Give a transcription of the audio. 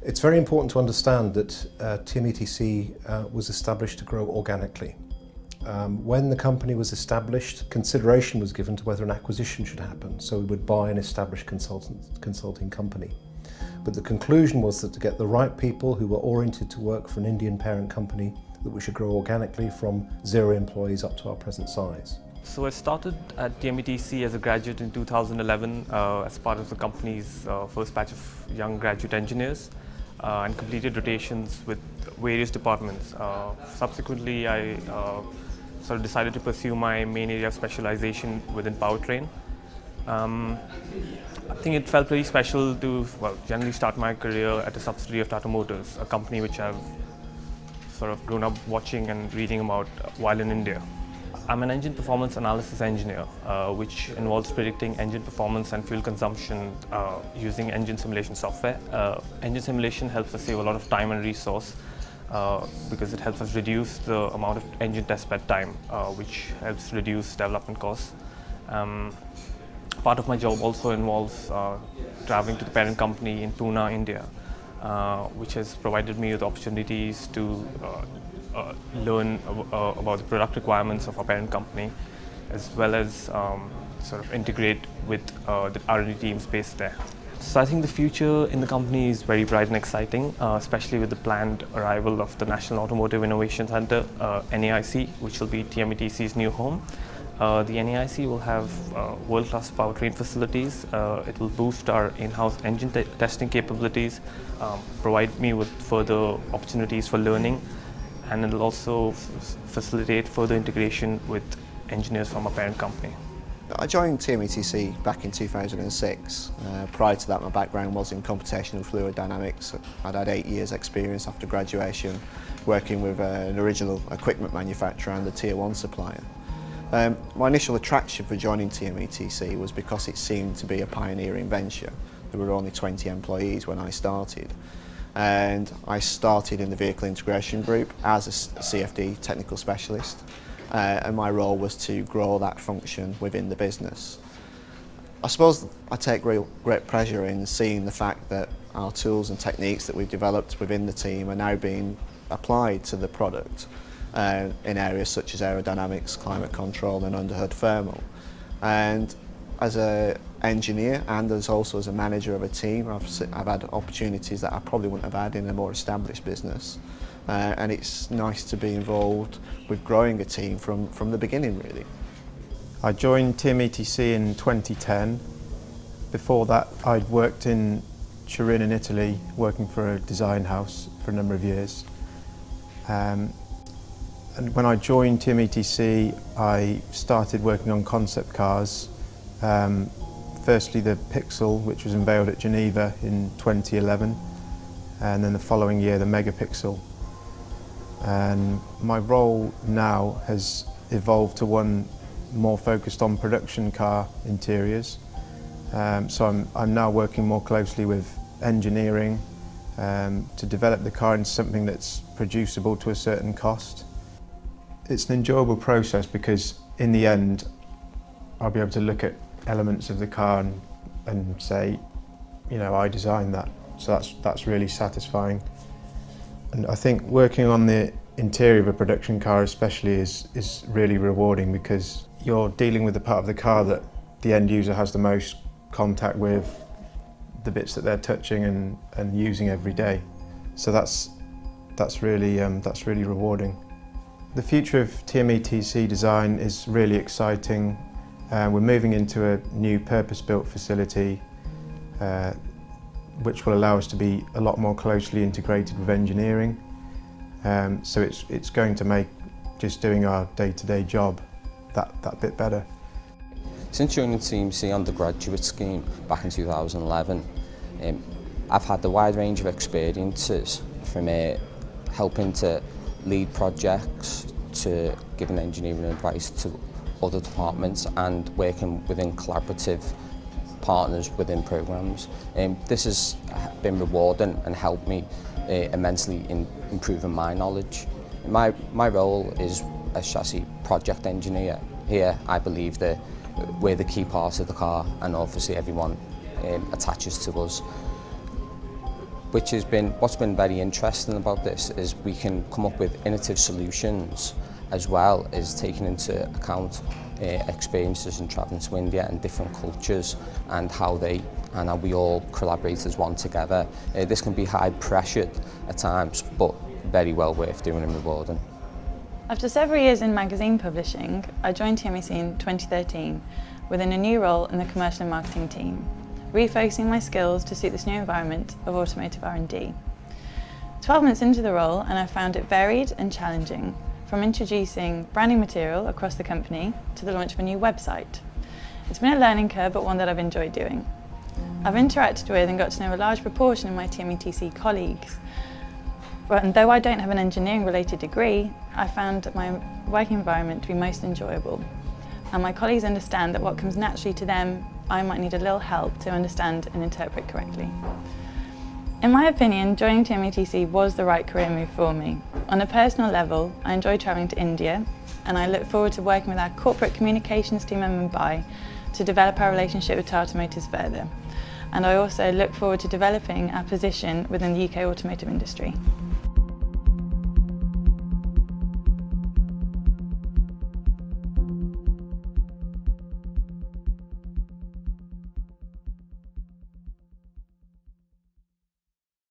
It's very important to understand that TMETC was established to grow organically. When the company was established, consideration was given to whether an acquisition should happen, so we would buy an established consulting company. But the conclusion was that to get the right people who were oriented to work for an Indian parent company, that we should grow organically from 0 employees up to our present size. So I started at TMETC as a graduate in 2011 as part of the company's first batch of young graduate engineers and completed rotations with various departments. Subsequently, I sort of decided to pursue my main area of specialization within powertrain. I think it felt pretty special to, generally start my career at a subsidiary of Tata Motors, a company which I've sort of grown up watching and reading about while in India. I'm an engine performance analysis engineer, which involves predicting engine performance and fuel consumption using engine simulation software. Engine simulation helps us save a lot of time and resource because it helps us reduce the amount of engine test bed time, which helps reduce development costs. Part of my job also involves traveling to the parent company in Pune, India, which has provided me with opportunities to learn about the product requirements of our parent company, as well as sort of integrate with the R&D teams based there. So I think the future in the company is very bright and exciting, especially with the planned arrival of the National Automotive Innovation Center, NAIC, which will be TMETC's new home. The NAIC will have world-class powertrain facilities. It will boost our in-house engine testing capabilities, provide me with further opportunities for learning, and it will also facilitate further integration with engineers from our parent company. I joined TMETC back in 2006. Prior to that, my background was in computational fluid dynamics. I'd had 8 years experience after graduation working with an original equipment manufacturer and a tier 1 supplier. My initial attraction for joining TMETC was because it seemed to be a pioneering venture. There were only 20 employees when I started. And I started in the vehicle integration group as a CFD technical specialist, and my role was to grow that function within the business. I suppose I take great pleasure in seeing the fact that our tools and techniques that we've developed within the team are now being applied to the product in areas such as aerodynamics, climate control and underhood thermal. And as an engineer and also as a manager of a team, I've had opportunities that I probably wouldn't have had in a more established business. And it's nice to be involved with growing a team from the beginning, really. I joined TMETC in 2010. Before that, I'd worked in Turin in Italy, working for a design house for a number of years. And when I joined TMETC, I started working on concept cars. Firstly the Pixel, which was unveiled at Geneva in 2011, and then the following year the Megapixel. And my role now has evolved to one more focused on production car interiors. So I'm now working more closely with engineering to develop the car into something that's producible to a certain cost. It's an enjoyable process because in the end I'll be able to look at elements of the car and say, you know, I designed that. So that's really satisfying. And I think working on the interior of a production car especially is really rewarding because you're dealing with the part of the car that the end user has the most contact with, the bits that they're touching and using every day. So that's really rewarding. The future of TMETC design is really exciting. We're moving into a new purpose-built facility which will allow us to be a lot more closely integrated with engineering. So it's going to make just doing our day-to-day job that bit better. Since joining TMETC undergraduate scheme back in 2011, I've had a wide range of experiences from helping to lead projects to giving engineering advice to other departments and working within collaborative partners within programs. This has been rewarding and helped me immensely in improving my knowledge. My role is as chassis project engineer. Here I believe that we're the key part of the car and obviously everyone attaches to us. What's been very interesting about this is we can come up with innovative solutions as well as taking into account experiences in travelling to India and different cultures and how we all collaborate as one together. This can be high pressured at times, but very well worth doing and rewarding. After several years in magazine publishing, I joined TMEC in 2013 within a new role in the commercial and marketing team, refocusing my skills to suit this new environment of automotive R&D. 12 months into the role, and I found it varied and challenging, from introducing branding material across the company to the launch of a new website. It's been a learning curve, but one that I've enjoyed doing. I've interacted with and got to know a large proportion of my TMETC colleagues. And though I don't have an engineering related degree, I found my working environment to be most enjoyable. And my colleagues understand that what comes naturally to them, I might need a little help to understand and interpret correctly. In my opinion, joining TMETC was the right career move for me. On a personal level, I enjoy travelling to India, and I look forward to working with our corporate communications team in Mumbai to develop our relationship with Tata Motors further. And I also look forward to developing our position within the UK automotive industry.